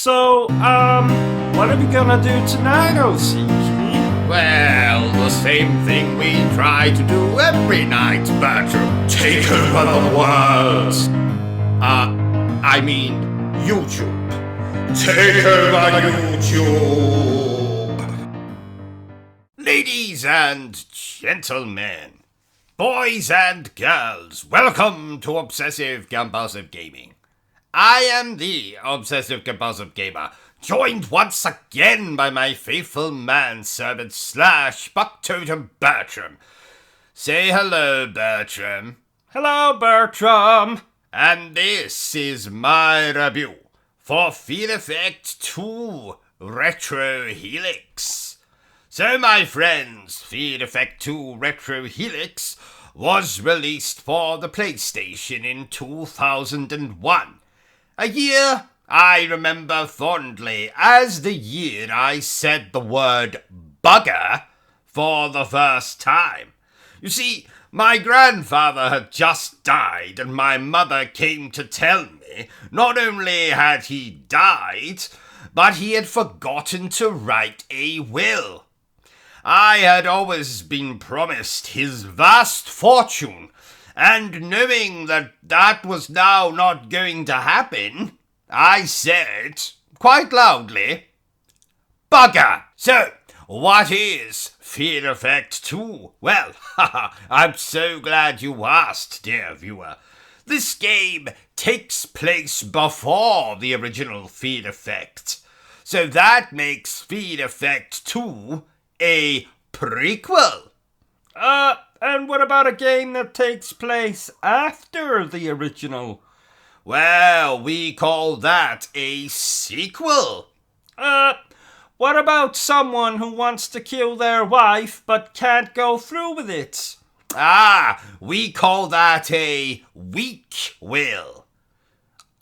What are we gonna do tonight, OC? Well, the same thing we try to do every night, Bertrum. Take over the world. I mean, YouTube. Take over YouTube. Ladies and gentlemen, boys and girls, welcome to Obsessive Compulsive Gaming. I am the Obsessive Compulsive Gamer, joined once again by my faithful manservant / buck-totem Bertrum. Say hello, Bertrum. Hello, Bertrum. And this is my review for Feed Effect 2 Retro Helix. So, my friends, Feed Effect 2 Retro Helix was released for the PlayStation in 2001. A year I remember fondly as the year I said the word bugger for the first time. You see, my grandfather had just died, and my mother came to tell me not only had he died, but he had forgotten to write a will. I had always been promised his vast fortune, and knowing that was now not going to happen, I said, quite loudly, bugger! So, what is Feed Effect 2? Well, I'm so glad you asked, dear viewer. This game takes place before the original Feed Effect, so that makes Feed Effect 2 a prequel. And what about a game that takes place after the original? Well, we call that a sequel. What about someone who wants to kill their wife but can't go through with it? We call that a weak will.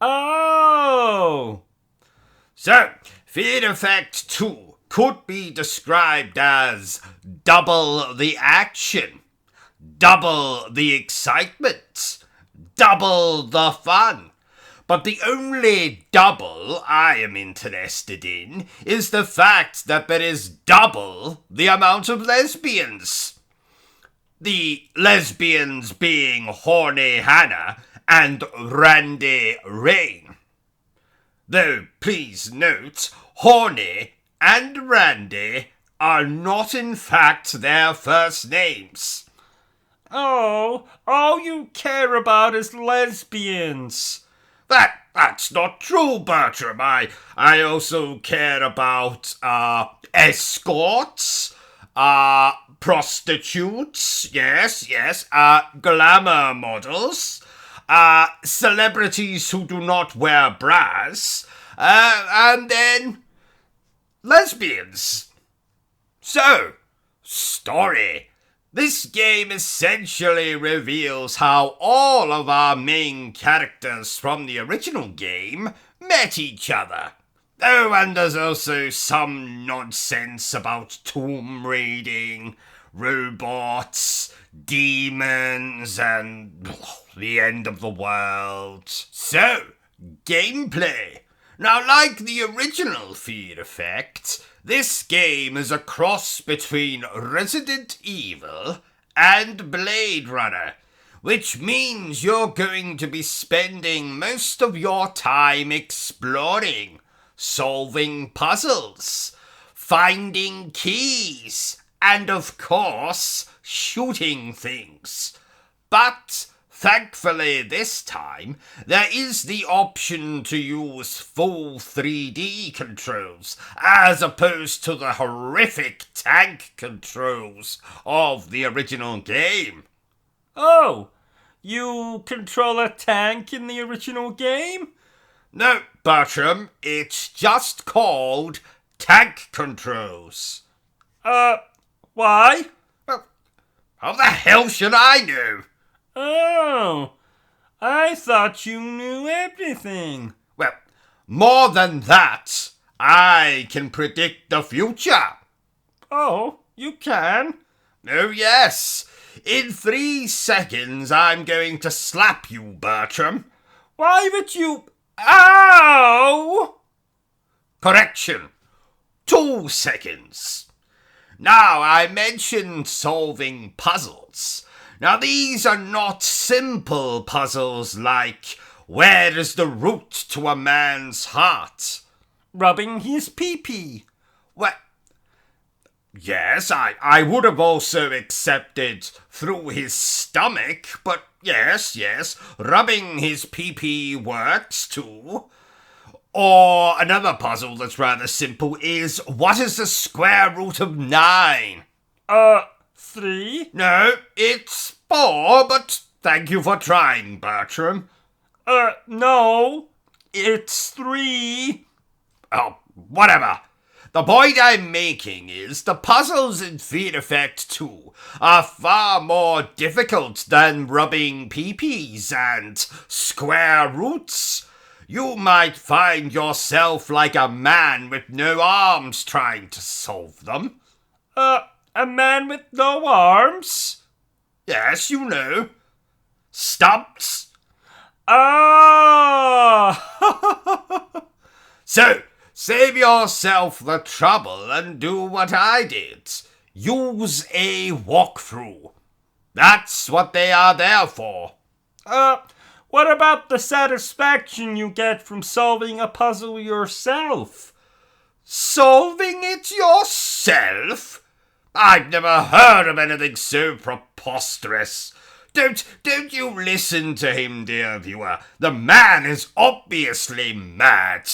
Oh! So, Feed Effect 2 could be described as double the action, double the excitement, double the fun. But the only double I am interested in is the fact that there is double the amount of lesbians. The lesbians being Horny Hannah and Randy Rain. Though, please note, Horny and Randy are not in fact their first names. Oh, all you care about is lesbians. That's not true, Bertrum. I also care about escorts, prostitutes, yes, glamour models, celebrities who do not wear bras, and then lesbians. So, story. This game essentially reveals how all of our main characters from the original game met each other. Oh, and there's also some nonsense about tomb raiding, robots, demons, and the end of the world. So, gameplay. Now, like the original Feed Effect, this game is a cross between Resident Evil and Blade Runner, which means you're going to be spending most of your time exploring, solving puzzles, finding keys, and of course, shooting things. But thankfully this time, there is the option to use full 3D controls, as opposed to the horrific tank controls of the original game. Oh, you control a tank in the original game? No, Bertrum, it's just called tank controls. Why? Well, how the hell should I know? Oh, I thought you knew everything. Well, more than that, I can predict the future. Oh, you can? Oh, yes. In 3 seconds, I'm going to slap you, Bertrum. Why would you... Ow! Correction. 2 seconds. Now, I mentioned solving puzzles. Now, these are not simple puzzles like, where is the root to a man's heart? Rubbing his pee-pee. Well, yes, I would have also accepted through his stomach, but yes, rubbing his pee-pee works too. Or another puzzle that's rather simple is, what is the square root of 9? 3? No, it's 4, but thank you for trying, Bertram. No, it's 3. Oh, whatever. The point I'm making is the puzzles in Feed Effect 2 are far more difficult than rubbing pee-pees and square roots. You might find yourself like a man with no arms trying to solve them. A man with no arms? Yes, you know. Stumps. Ah! So, save yourself the trouble and do what I did. Use a walkthrough. That's what they are there for. What about the satisfaction you get from solving a puzzle yourself? Solving it yourself? I've never heard of anything so preposterous. Don't you listen to him, dear viewer. The man is obviously mad.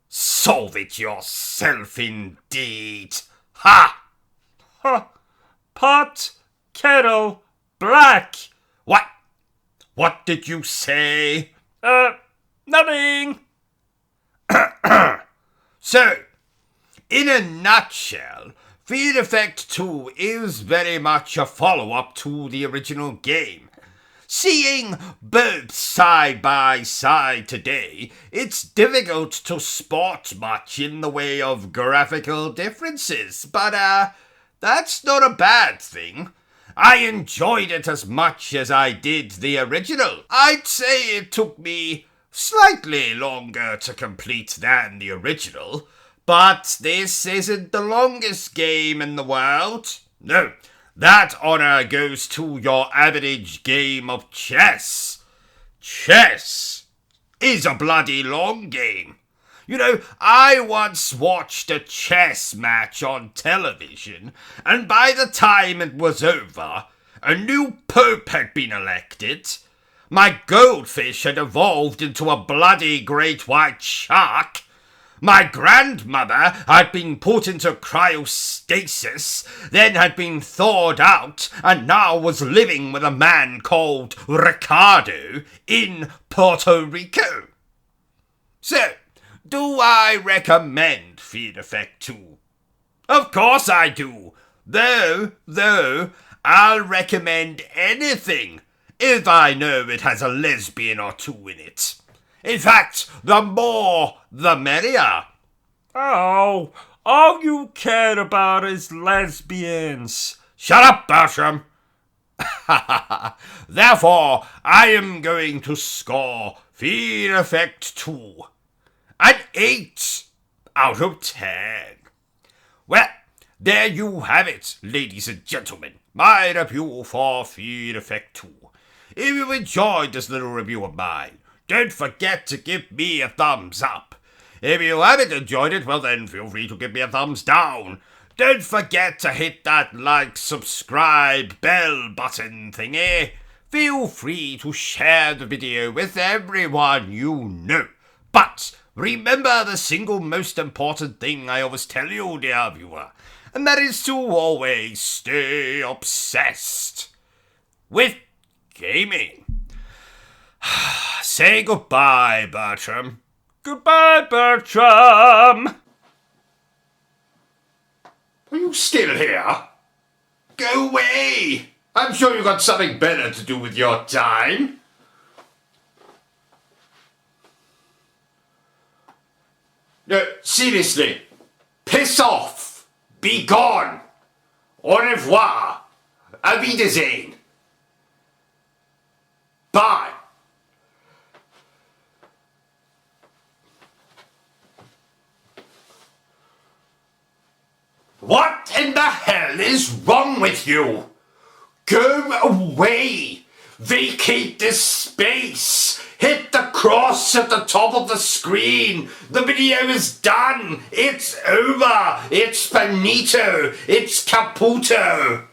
Solve it yourself, indeed. Ha! Pot, kettle, black. What? What did you say? Nothing. So, in a nutshell, Feed Effect 2 is very much a follow-up to the original game. Seeing both side by side today, it's difficult to spot much in the way of graphical differences, but that's not a bad thing. I enjoyed it as much as I did the original. I'd say it took me slightly longer to complete than the original, but this isn't the longest game in the world. No, that honor goes to your average game of chess. Chess is a bloody long game. You know, I once watched a chess match on television, and by the time it was over, a new pope had been elected. My goldfish had evolved into a bloody great white shark. My grandmother had been put into cryostasis, then had been thawed out, and now was living with a man called Ricardo in Puerto Rico. So, do I recommend Feed Effect 2? Of course I do. Though, I'll recommend anything if I know it has a lesbian or two in it. In fact, the more, the merrier. Oh, all you care about is lesbians. Shut up, Bertram. Therefore, I am going to score Feed Effect 2 an 8 out of 10. Well, there you have it, ladies and gentlemen. My review for Feed Effect 2. If you enjoyed this little review of mine, don't forget to give me a thumbs up. If you haven't enjoyed it, well then feel free to give me a thumbs down. Don't forget to hit that like, subscribe, bell button thingy. Feel free to share the video with everyone you know. But remember the single most important thing I always tell you, dear viewer, and that is to always stay obsessed with gaming. Say goodbye, Bertram. Goodbye, Bertram. Are you still here? Go away! I'm sure you've got something better to do with your time. No, seriously. Piss off! Be gone! Au revoir! Auf Wiedersehen! Bye! What in the hell is wrong with you? Go away! Vacate this space! Hit the cross at the top of the screen! The video is done! It's over! It's finito! It's caputo!